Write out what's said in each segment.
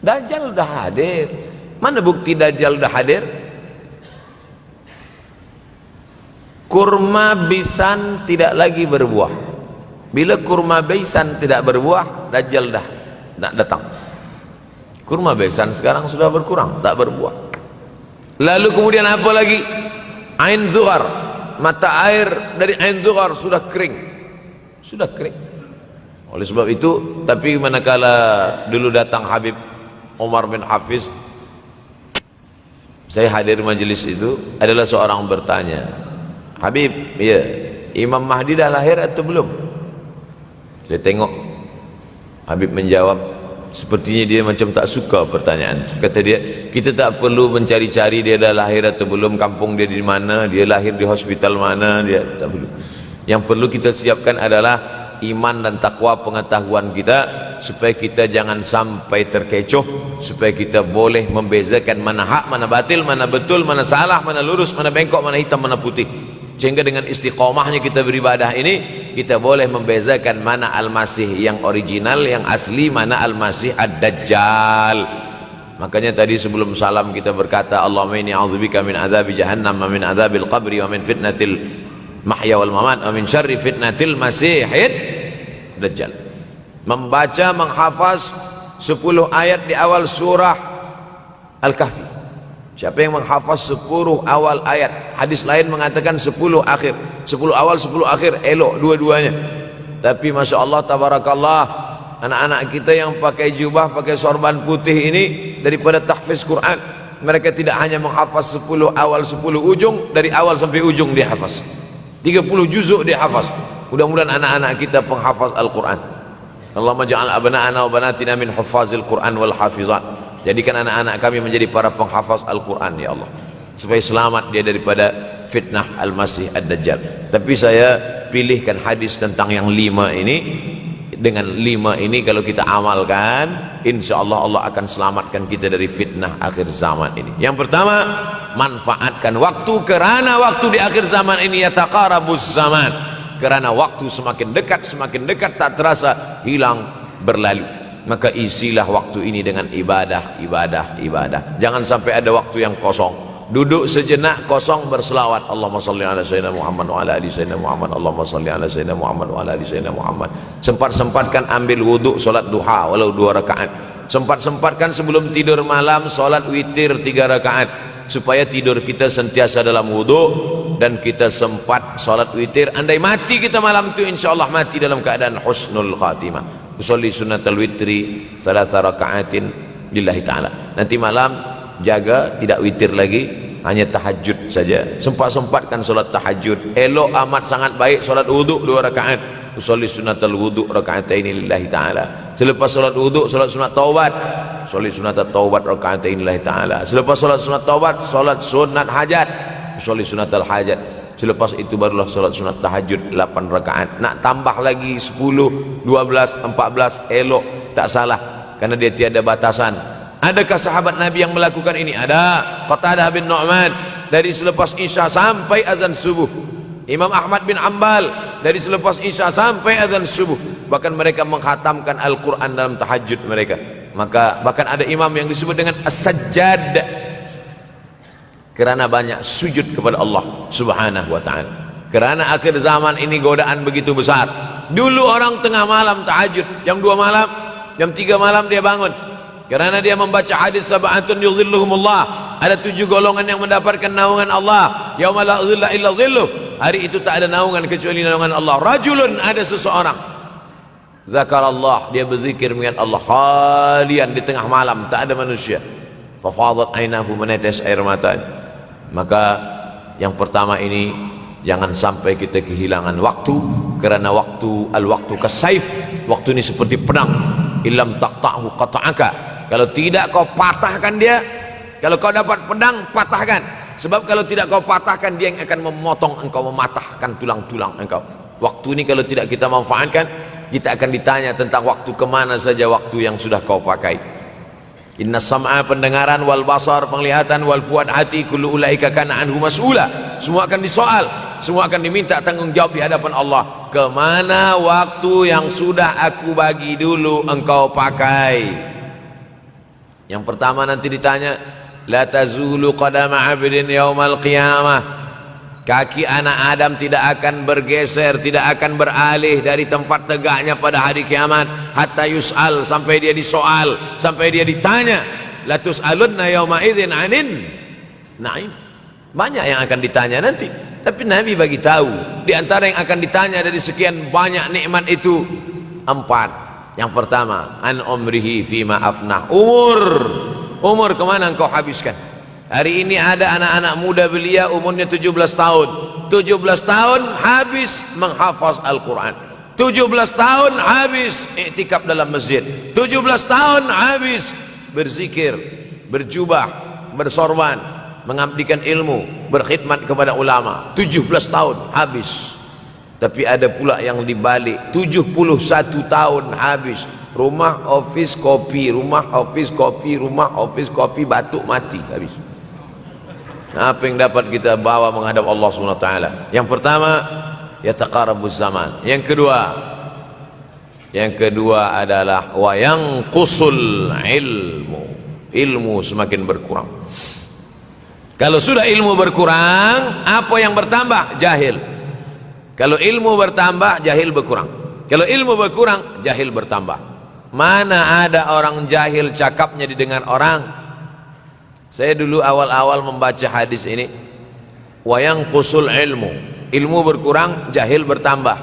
Dajjal udah hadir. Mana bukti Dajjal udah hadir? Kurma bisan tidak lagi berbuah. Bila kurma bisan tidak berbuah, Dajjal dah nak datang. Kurma bisan sekarang sudah berkurang, tak berbuah. Lalu kemudian apa lagi? Ain Zuhar, mata air dari Ain Zuhar sudah kering. Sudah kering. Oleh sebab itu, tapi manakala dulu datang Habib Umar bin Hafiz, saya hadir majelis itu, adalah seorang bertanya, Habib, ya, Imam Mahdi dah lahir atau belum? Saya tengok Habib menjawab, sepertinya dia macam tak suka pertanyaan. Kata dia, kita tak perlu mencari-cari dia dah lahir atau belum, kampung dia di mana, dia lahir di hospital mana, dia tak perlu. Yang perlu kita siapkan adalah iman dan takwa pengetahuan kita, supaya kita jangan sampai terkecoh, supaya kita boleh membezakan mana hak, mana batil, mana betul, mana salah, mana lurus, mana bengkok, mana hitam, mana putih. Sehingga dengan istiqomahnya kita beribadah ini, kita boleh membezakan mana Al-Masih yang original, yang asli, mana Al-Masih Ad-Dajjal. Makanya tadi sebelum salam kita berkata, Allahumma inni a'udzubika min azabi jahannam, wa min azabil qabri, wa min fitnatil mahya wal mamat, wa min syarri fitnatil masihid Dajjal. Membaca, menghafaz 10 ayat di awal surah Al-Kahfi. Siapa yang menghafaz 10 awal ayat, hadis lain mengatakan 10 akhir, 10 awal 10 akhir, elok dua-duanya. Tapi Masya Allah, tabarakallah, anak-anak kita yang pakai jubah, pakai sorban putih ini, daripada tahfiz Quran, mereka tidak hanya menghafaz 10 awal 10 ujung, dari awal sampai ujung dia hafaz, 30 juzuk dia hafaz. Mudah-mudahan anak-anak kita penghafaz Al-Quran. Allahumma ja'al abna'ana wa banatina min huffazil Quran wal hafizat. Jadikan anak-anak kami menjadi para penghafaz Al-Quran, ya Allah, supaya selamat dia daripada fitnah Al-Masih Ad-Dajjal. Tapi saya pilihkan hadis tentang yang 5 ini. Dengan 5 ini kalau kita amalkan, insya Allah Allah akan selamatkan kita dari fitnah akhir zaman ini. Yang pertama, manfaatkan waktu, kerana waktu di akhir zaman ini yataqarabuz zaman, kerana waktu semakin dekat tak terasa, hilang, berlalu. Maka isilah waktu ini dengan ibadah. Jangan sampai ada waktu yang kosong. Duduk sejenak kosong, berselawat, Allahumma salli ala sayyidina Muhammad wa ala ali sayyidina Muhammad, Allahumma salli ala sayyidina Muhammad wa ala ali sayyidina Muhammad. Sempat-sempatkan ambil wudhu, solat duha walau 2 rakaat. Sempat-sempatkan sebelum tidur malam solat witir 3 rakaat, supaya tidur kita sentiasa dalam wudhu dan kita sempat solat witir. Andai mati kita malam itu, insyaallah mati dalam keadaan husnul khatimah. Usolli sunnatal witri 3 rakaatin lillahi ta'ala. Nanti malam jaga tidak witir lagi, hanya tahajud saja. Sempat-sempatkan solat tahajud. Elok amat sangat baik solat wudhu 2 rakaat. Usolli sunnatal wudhu rakaatain lillahi ta'ala. Selepas solat wudhu, solat sunat taubat. Usolli sunnatat taubat rakaatain lillahi ta'ala. Selepas solat sunat taubat, solat sunat hajat. Usolli sunnatal hajat. Selepas itu barulah solat sunat tahajud 8 rakaat. Nak tambah lagi 10, 12, 14, elok, tak salah, karena dia tiada batasan. Adakah sahabat Nabi yang melakukan ini? Ada. Qatadah bin Nu'man, dari selepas Isya sampai azan subuh. Imam Ahmad bin Ambal, dari selepas Isya sampai azan subuh. Bahkan mereka menghatamkan Al-Quran dalam tahajud mereka. Maka bahkan ada imam yang disebut dengan As-Sajjad, kerana banyak sujud kepada Allah Subhanahu wa ta'ala. Kerana akhir zaman ini godaan begitu besar. Dulu orang tengah malam tahajud, jam 2 malam, jam 3 malam dia bangun, kerana dia membaca hadis sab'atun yudhilluhumullah, ada 7 golongan yang mendapatkan naungan Allah, yauma la dhilla illa dhilluh, hari itu tak ada naungan kecuali naungan Allah. Rajulun, ada seseorang, zakarallah, dia berzikir mengingat Allah, khalian, di tengah malam tak ada manusia, fafadat ainahu, menetes air matanya. Maka yang pertama ini, jangan sampai kita kehilangan waktu, kerana waktu, al-waktu kasaif, waktu ini seperti pedang, illam taqta'hu qata'aka, kalau tidak kau patahkan dia. Kalau kau dapat pedang, patahkan, sebab kalau tidak kau patahkan, dia yang akan memotong engkau, mematahkan tulang-tulang engkau. Waktu ini kalau tidak kita manfaatkan, kita akan ditanya tentang waktu, kemana saja waktu yang sudah kau pakai. Inna sam'a, pendengaran, wal basar, penglihatan, wal fuad, hati, kullu ulaika kana anhu mas'ula, semua akan disoal, semua akan diminta tanggung jawab di hadapan Allah. Kemana waktu yang sudah aku bagi dulu engkau pakai? Yang pertama nanti ditanya, la tazulu qadama 'abdin yaumal qiyamah. Kaki anak Adam tidak akan bergeser, tidak akan beralih dari tempat tegaknya pada hari kiamat hatta yus'al, sampai dia disoal, sampai dia ditanya. La tus'alunna yauma idzin 'anin na'im. Banyak yang akan ditanya nanti, tapi Nabi bagi tahu di antara yang akan ditanya dari sekian banyak nikmat itu 4. Yang pertama, an umrihi fima afnah. Umur kemana engkau habiskan? Hari ini ada anak-anak muda belia umurnya 17 tahun. 17 tahun habis menghafaz Al-Quran. 17 tahun habis iktikaf dalam masjid. 17 tahun habis berzikir, berjubah, bersorban, mengabdikan ilmu, berkhidmat kepada ulama. 17 tahun habis. Tapi ada pula yang dibalik, 71 tahun habis. Rumah, office, kopi, rumah, office, kopi, rumah, office, kopi, batuk, mati, habis. Apa yang dapat kita bawa menghadap Allah SWT? Yang pertama, yataqarabuz zaman. Yang kedua adalah wa yanqusul ilmu. Ilmu semakin berkurang. Kalau sudah ilmu berkurang, apa yang bertambah? Jahil. Kalau ilmu bertambah, jahil berkurang. Kalau ilmu berkurang, jahil bertambah. Mana ada orang jahil cakapnya didengar orang? Saya dulu awal-awal membaca hadis ini, wa yanqusul ilmu. Ilmu berkurang, jahil bertambah.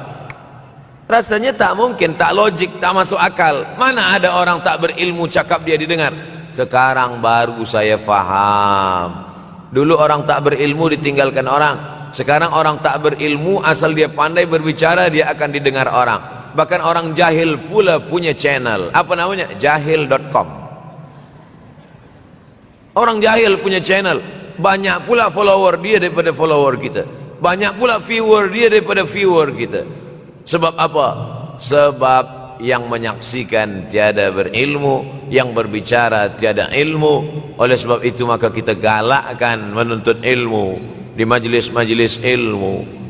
Rasanya tak mungkin, tak logik, tak masuk akal. Mana ada orang tak berilmu cakap dia didengar? Sekarang baru saya faham. Dulu orang tak berilmu ditinggalkan orang. Sekarang orang tak berilmu asal dia pandai berbicara, dia akan didengar orang. Bahkan orang jahil pula punya channel. Apa namanya? Jahil.com. Orang jahil punya channel. Banyak pula follower dia daripada follower kita. Banyak pula viewer dia daripada viewer kita. Sebab apa? Sebab yang menyaksikan tiada berilmu, yang berbicara tiada ilmu. Oleh sebab itu maka kita galakkan menuntut ilmu di majlis-majlis ilmu.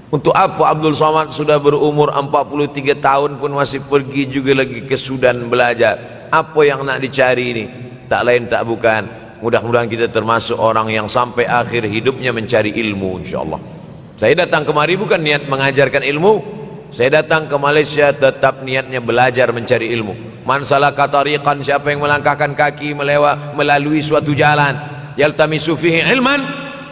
Untuk apa Abdul Somad sudah berumur 43 tahun pun masih pergi juga lagi ke Sudan belajar? Apa yang nak dicari ini? Tak lain tak bukan, mudah-mudahan kita termasuk orang yang sampai akhir hidupnya mencari ilmu, insyaAllah. Saya datang kemari bukan niat mengajarkan ilmu. Saya datang ke Malaysia tetap niatnya belajar mencari ilmu. Man salaka tariqan, siapa yang melangkahkan kaki melalui suatu jalan, yaltamisu fihi ilman,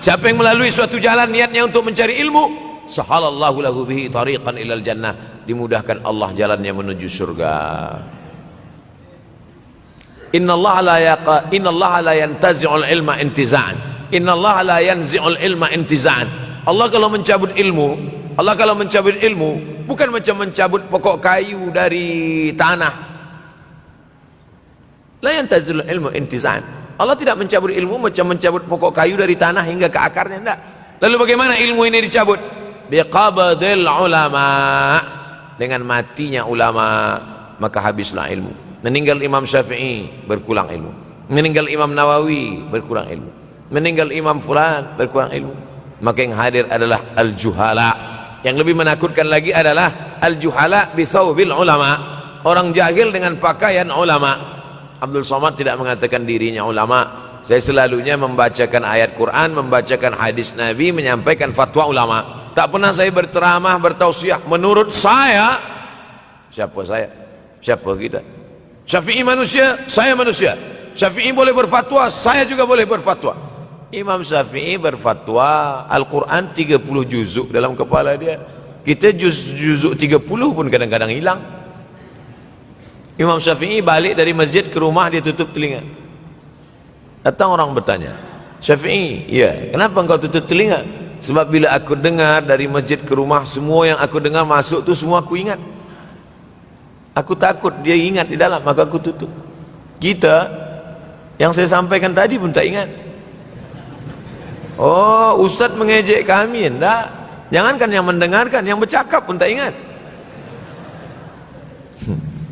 siapa yang melalui suatu jalan niatnya untuk mencari ilmu, sahalallahu lahu bihi tariqan ilal jannah, dimudahkan Allah jalannya menuju surga. Innallaha la yantazi'ul ilma intiza'an. Innallaha la yanzi'ul ilma intiza'an. Allah kalau mencabut ilmu, bukan macam mencabut pokok kayu dari tanah. La yantazi'ul ilmu intiza'an. Allah tidak mencabut ilmu macam mencabut pokok kayu dari tanah hingga ke akarnya, enggak. Lalu bagaimana ilmu ini dicabut? Biqabdil ulama. Dengan matinya ulama maka habislah ilmu. Meninggal Imam Syafi'i, berkurang ilmu. Meninggal Imam Nawawi, berkurang ilmu. Meninggal Imam Fulan, berkurang ilmu. Maka yang hadir adalah al-juhala. Yang lebih menakutkan lagi adalah al-juhala bithawbil ulama. Orang jahil dengan pakaian ulama. Abdul Somad tidak mengatakan dirinya ulama. Saya selalunya membacakan ayat Quran, membacakan hadis Nabi, menyampaikan fatwa ulama. Tak pernah saya berteramah, bertausiah. Menurut saya, siapa saya? Siapa kita? Syafi'i manusia, saya manusia. Syafi'i boleh berfatwa, saya juga boleh berfatwa. Imam Syafi'i berfatwa Al-Quran 30 juzuk dalam kepala dia. Kita juzuk 30 pun kadang-kadang hilang. Imam Syafi'i balik dari masjid ke rumah, dia tutup telinga. Datang orang bertanya, Syafi'i, ya, kenapa engkau tutup telinga? Sebab bila aku dengar dari masjid ke rumah, semua yang aku dengar masuk tu semua aku ingat. Aku takut dia ingat di dalam, maka aku tutup. Kita yang saya sampaikan tadi pun tak ingat. Oh, Ustaz mengejek kami, enggak. Jangankan yang mendengarkan, yang bercakap pun tak ingat.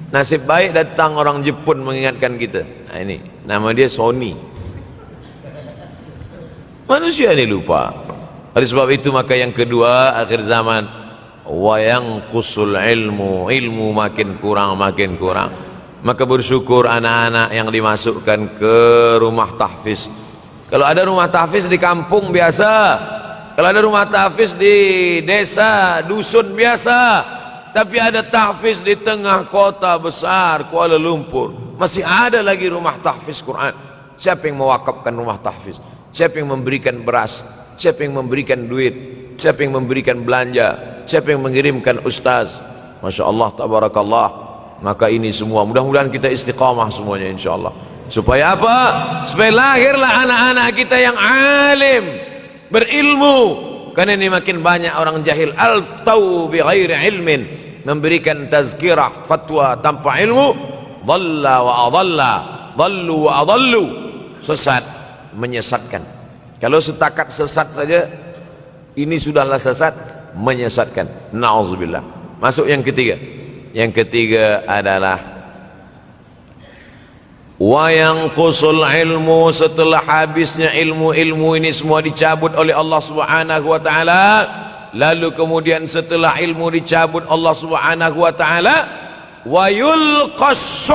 Nasib baik datang orang Jepun mengingatkan kita. Nah, ini nama dia Sony. Manusia ini lupa. Oleh sebab itu maka yang kedua akhir zaman, wa yanqusul ilmu, ilmu makin kurang. Maka bersyukur anak-anak yang dimasukkan ke rumah tahfiz. Kalau ada rumah tahfiz di kampung biasa, kalau ada rumah tahfiz di desa, dusun biasa, tapi ada tahfiz di tengah kota besar Kuala Lumpur, masih ada lagi rumah tahfiz Quran. Siapa yang mewakafkan rumah tahfiz? Siapa yang memberikan beras? Siapa yang memberikan duit? Siapa yang memberikan belanja? Siapa yang mengirimkan ustaz? Masya Allah, tabarakallah. Maka ini semua mudah-mudahan kita istiqamah semuanya insyaallah. Supaya apa? Supaya lahirlah anak-anak kita yang alim, berilmu. Karena ini makin banyak orang jahil, alftau bi ghairi ilmin, memberikan tazkirah fatwa tanpa ilmu, dhalla wa adalla, dhallu wa adallu, sesat, menyesatkan. Kalau setakat sesat saja ini sudahlah sesat, menyesatkan. Na'udzubillah. Masuk yang ketiga. Yang ketiga adalah wa yanqusul ilmu, setelah habisnya ilmu-ilmu ini semua dicabut oleh Allah Subhanahu wa taala, lalu kemudian setelah ilmu dicabut Allah Subhanahu wa taala, wa yulqas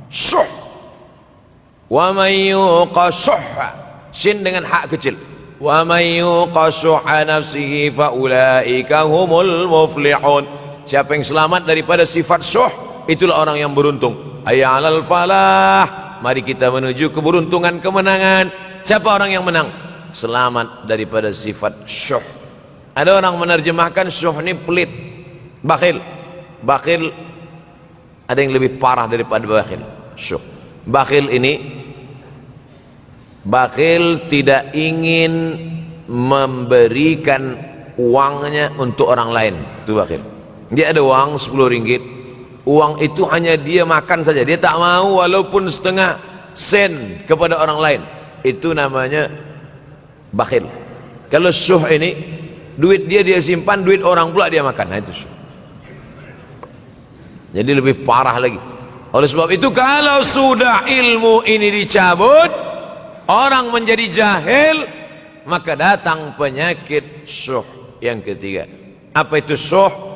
syuh, wa may yuqashuh, sin dengan hak kecil, wa may yuqashuh nafsihi fa ulaika humul muflihun. Siapa yang selamat daripada sifat syuh, itulah orang yang beruntung. Hayya 'alal falah, mari kita menuju keberuntungan, kemenangan. Siapa orang yang menang? Selamat daripada sifat syuh. Ada orang menerjemahkan syuh ini pelit, bakhil. Bakhil ada yang lebih parah daripada bakhil. Syuh. Bakhil ini, bakhil tidak ingin memberikan uangnya untuk orang lain. Itu bakhil. Dia ada uang 10 ringgit, uang itu hanya dia makan saja, dia tak mau walaupun setengah sen kepada orang lain. Itu namanya bakhil. Kalau syuh ini, duit dia simpan, duit orang pula dia makan. Nah itu syuh. Jadi lebih parah lagi. Oleh sebab itu kalau sudah ilmu ini dicabut, orang menjadi jahil, maka datang penyakit syuh yang ketiga. Apa itu syuh?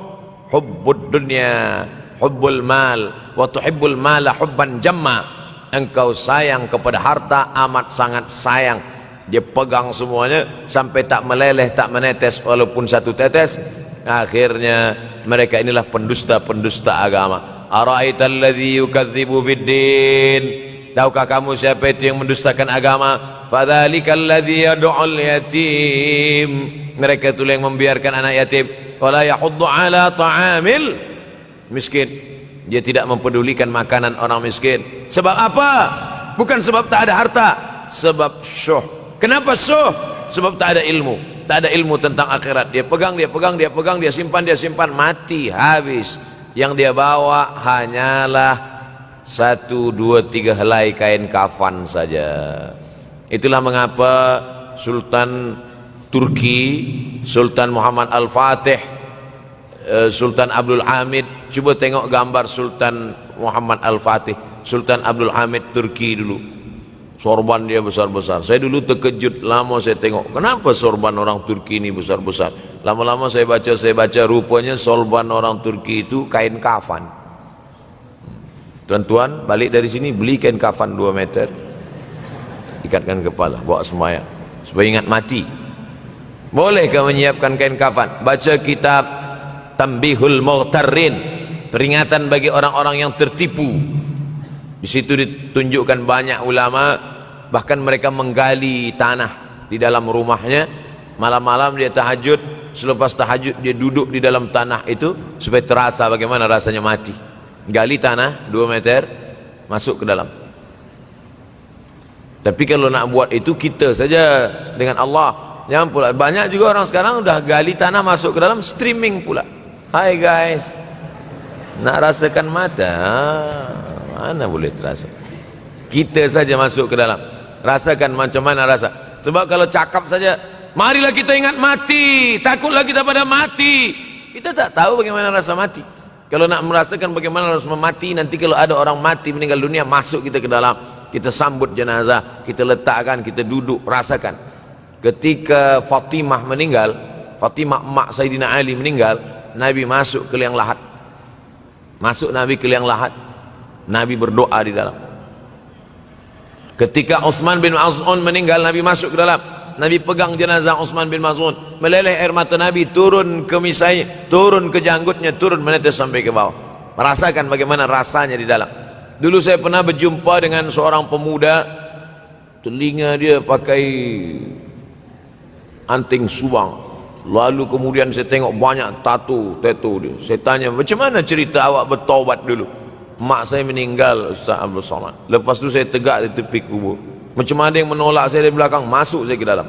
Hubbud dunya, hubbul mal, wa tuhibbul mala hubban jamma. Engkau sayang kepada harta amat sangat sayang. Dia pegang semuanya sampai tak meleleh, tak menetes walaupun satu tetes. Akhirnya mereka inilah pendusta-pendusta agama. Ara'aital ladzi yukadzibu biddin, tahukah kamu siapa itu yang mendustakan agama? Fadzalikal ladzi yad'ul yatim, mereka itu yang membiarkan anak yatim. Wala yahuddu ala ta'amil miskin, dia tidak mempedulikan makanan orang miskin. Sebab apa? Bukan sebab tak ada harta, sebab syuh. Kenapa syuh? Sebab tak ada ilmu. Tak ada ilmu tentang akhirat. Dia pegang, dia simpan, mati, habis. Yang dia bawa hanyalah 1, 2, 3 helai kain kafan saja. Itulah mengapa Sultan Turki, Sultan Muhammad Al-Fatih, Sultan Abdul Hamid. Coba tengok gambar Sultan Muhammad Al-Fatih, Sultan Abdul Hamid Turki dulu. Sorban dia besar-besar. Saya dulu terkejut, lama saya tengok, kenapa sorban orang Turki ini besar-besar. Lama-lama saya baca, rupanya sorban orang Turki itu kain kafan. Tuan-tuan balik dari sini beli kain kafan 2 meter, ikatkan kepala, bawa semayang supaya ingat mati. Bolehkah menyiapkan kain kafan? Baca kitab Tanbihul Mughtarrin, peringatan bagi orang-orang yang tertipu. Di situ ditunjukkan banyak ulama, bahkan mereka menggali tanah di dalam rumahnya. Malam-malam dia tahajud, selepas tahajud dia duduk di dalam tanah itu supaya terasa bagaimana rasanya mati. Gali tanah 2 meter, masuk ke dalam. Tapi kalau nak buat itu kita saja dengan Allah. Jangan pula, banyak juga orang sekarang udah gali tanah masuk ke dalam, streaming pula. Hai guys, nak rasakan mata? Mana boleh terasa? Kita saja masuk ke dalam, rasakan macam mana rasa. Sebab kalau cakap saja, marilah kita ingat mati, takutlah kita pada mati, kita tak tahu bagaimana rasa mati. Kalau nak merasakan bagaimana rasa mati, nanti kalau ada orang mati meninggal dunia, masuk kita ke dalam, kita sambut jenazah, kita letakkan, kita duduk, rasakan. Ketika Fatimah meninggal, Fatimah emak Sayyidina Ali meninggal, Nabi masuk ke liang lahat. Masuk Nabi ke liang lahat. Nabi berdoa di dalam. Ketika Utsman bin Maz'un meninggal, Nabi masuk ke dalam. Nabi pegang jenazah Utsman bin Maz'un, meleleh air mata Nabi turun ke misai, turun ke janggutnya, turun menetes sampai ke bawah. Merasakan bagaimana rasanya di dalam. Dulu saya pernah berjumpa dengan seorang pemuda, telinga dia pakai anting subang. Lalu kemudian saya tengok banyak tato dia. Saya tanya, macam mana cerita awak bertaubat dulu? Mak saya meninggal, Ustaz Abdul Somad. Lepas tu saya tegak di tepi kubur. Macam ada yang menolak saya dari belakang, masuk saya ke dalam.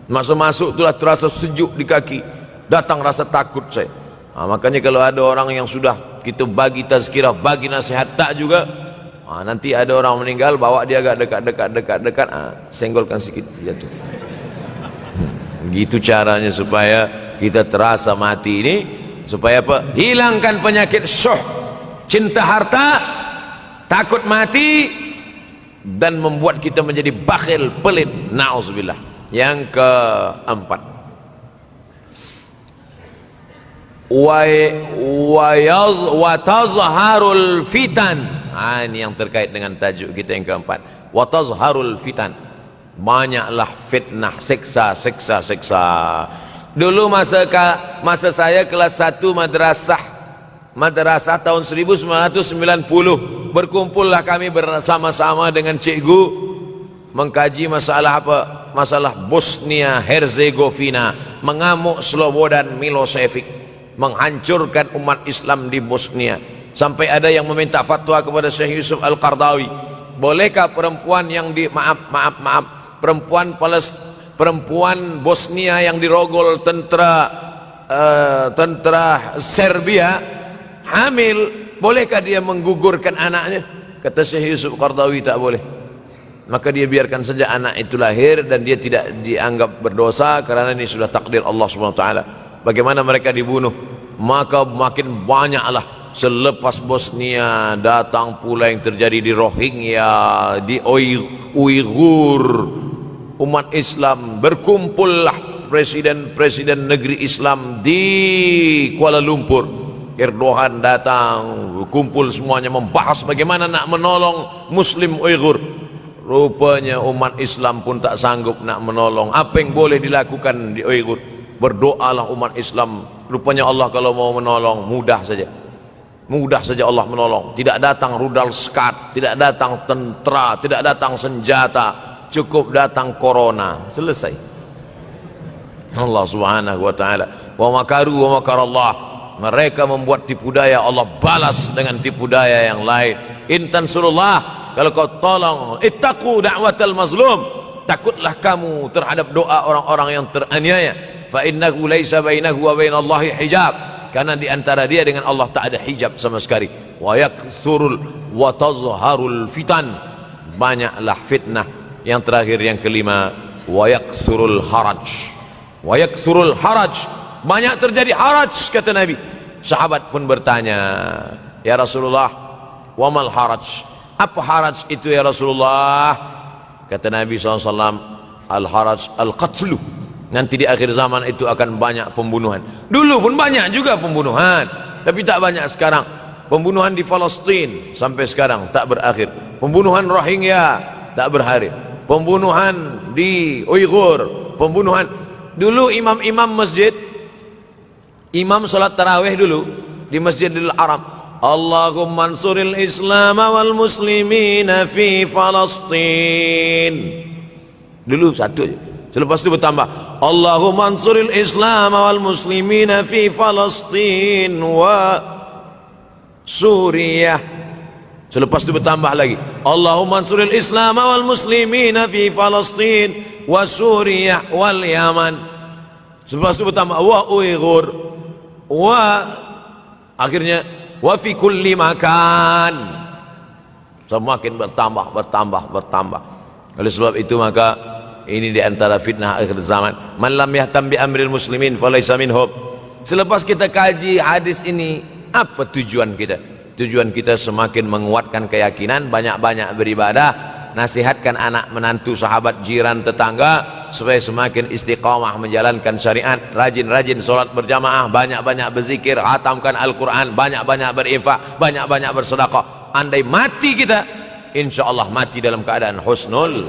Masa masuk itulah terasa sejuk di kaki. Datang rasa takut saya. Makanya kalau ada orang yang sudah kita bagi tazkirah, bagi nasihat tak juga, nanti ada orang meninggal, bawa dia agak dekat, senggolkan sikit, jatuh. Gitu caranya supaya kita terasa mati ini, supaya apa? Hilangkan penyakit syuh, cinta harta, takut mati, dan membuat kita menjadi bakhil, pelit. Na'udzubillah. Yang keempat, wa tazharul fitan. Ini yang terkait dengan tajuk kita yang keempat. Wa tazharul fitan. Banyaklah fitnah, siksa. Dulu masa saya kelas 1 madrasah tahun 1990, berkumpullah kami bersama-sama dengan cikgu mengkaji masalah apa? Masalah Bosnia Herzegovina, mengamuk Slobodan Milosevic, menghancurkan umat Islam di Bosnia. Sampai ada yang meminta fatwa kepada Syekh Yusuf Al-Qardawi, bolehkah perempuan yang perempuan Bosnia yang dirogol tentara Serbia hamil, bolehkah dia menggugurkan anaknya? Kata Syekh Yusuf Qardawi, tak boleh. Maka dia biarkan saja anak itu lahir dan dia tidak dianggap berdosa karena ini sudah takdir Allah SWT. Bagaimana mereka dibunuh? Maka makin banyaklah selepas Bosnia datang pula yang terjadi di Rohingya, di Uighur. Umat Islam berkumpullah presiden-presiden negeri Islam di Kuala Lumpur. Erdogan datang, kumpul semuanya membahas bagaimana nak menolong Muslim Uighur. Rupanya umat Islam pun tak sanggup nak menolong. Apa yang boleh dilakukan di Uighur? Berdoalah umat Islam. Rupanya Allah kalau mau menolong mudah saja. Mudah saja Allah menolong. Tidak datang rudal skat, tidak datang tentera, tidak datang senjata, cukup datang corona, selesai. Allah Subhanahu wa taala, wa makaru wa makarallah. Mereka membuat tipu daya, Allah balas dengan tipu daya yang lain. In tansurullah, kalau kau tolong, ittaqu da'watal mazlum, takutlah kamu terhadap doa orang-orang yang teraniaya. Fa innahu laisa bainahu wa bainallahi hijab, karena di antara dia dengan Allah tak ada hijab sama sekali. Wa yakthurul wa tazharul fitan, banyaklah fitnah. Yang terakhir, yang kelima, wa yakthurul haraj. Wa yakthurul haraj, banyak terjadi haraj, kata Nabi. Sahabat pun bertanya, ya Rasulullah, wa mal haraj? Apa haraj itu ya Rasulullah? Kata Nabi SAW, al-haraj al-qatlu. Nanti di akhir zaman itu akan banyak pembunuhan. Dulu pun banyak juga pembunuhan, tapi tak banyak sekarang. Pembunuhan di Palestina sampai sekarang tak berakhir. Pembunuhan Rohingya tak berakhir. Pembunuhan di Uighur, pembunuhan. Dulu imam-imam masjid, imam salat tarawih dulu di Masjidil Haram, Allahumma ansuril Islam wal muslimina fi Palestin. Dulu satu aja. Selepas itu bertambah, Allahumma ansuril Islam wal muslimina fi Palestin wa Suriah. Selepas itu bertambah lagi, Allahumma ansuril Islam wal muslimina fi Palestin wa Suriah wal Yaman. Selepas itu bertambah wa Uighur, wa akhirnya wa fi kulli makan. Semakin bertambah. Oleh sebab itu maka ini di antara fitnah akhir zaman. Man lam yahtam bi amril muslimin falaysa minhum. Selepas kita kaji hadis ini, apa tujuan kita? Tujuan kita semakin menguatkan keyakinan, banyak-banyak beribadah, nasihatkan anak menantu, sahabat, jiran, tetangga supaya semakin istiqamah menjalankan syariat, rajin-rajin solat berjamaah, banyak-banyak berzikir, hatamkan Al-Quran, banyak-banyak berinfak, banyak-banyak bersedekah. andai mati kita, insya Allah mati dalam keadaan husnul.